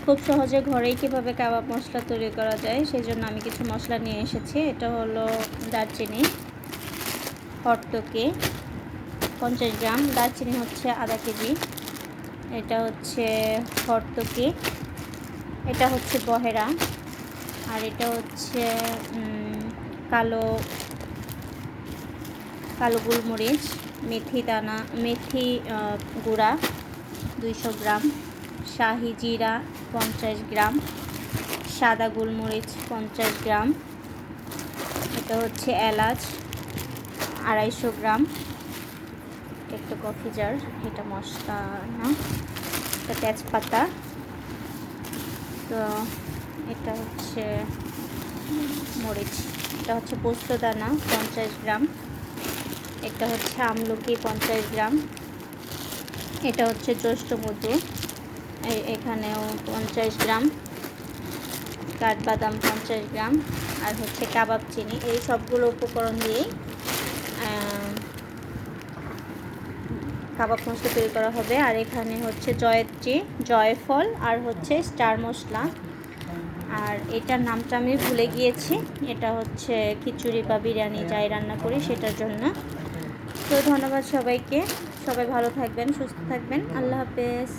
খুব সহজে ঘরেই কীভাবে কাবাব মশলা তৈরি করা যায় সেই জন্য আমি কিছু মশলা নিয়ে এসেছি। এটা হলো দারচিনি, হরতকি 50 গ্রাম, দারচিনি হচ্ছে আধা কেজি, এটা হচ্ছে হরতকি, এটা হচ্ছে বহেরা, আর এটা হচ্ছে কালো কালো গোলমরিচ, মেথি দানা, মেথি গুঁড়া 200 গ্রাম, শাহি জিরা 50 গ্রাম, সাদা গোলমরিচ 50 গ্রাম, এটা হচ্ছে এলাচ 250 গ্রাম, একটা কফি জার, এটা মশলা না, এটা তেজপাতা, তো এটা হচ্ছে মরিচ, এটা হচ্ছে পোস্তদানা 50 গ্রাম, এটা হচ্ছে আমলকি 50 গ্রাম, এটা হচ্ছে জ্যৈষ্ঠ মধু এখানেও 50 গ্রাম, কাঠবাদাম 50 গ্রাম, আর হচ্ছে কাবাব চিনি। এই সবগুলো উপকরণ দিয়েই কাবাব মশলা তৈরি করা হবে। আর এখানে হচ্ছে জয়ত্রী, জয়ফল, আর হচ্ছে স্টার মশলা, আর এটার নামটা আমি ভুলে গিয়েছি, এটা হচ্ছে খিচুড়ি বা বিরিয়ানি যাই রান্না করি সেটার জন্য। তো ধন্যবাদ সবাইকে, সবাই ভালো থাকবেন, সুস্থ থাকবেন, আল্লাহ হাফেজ।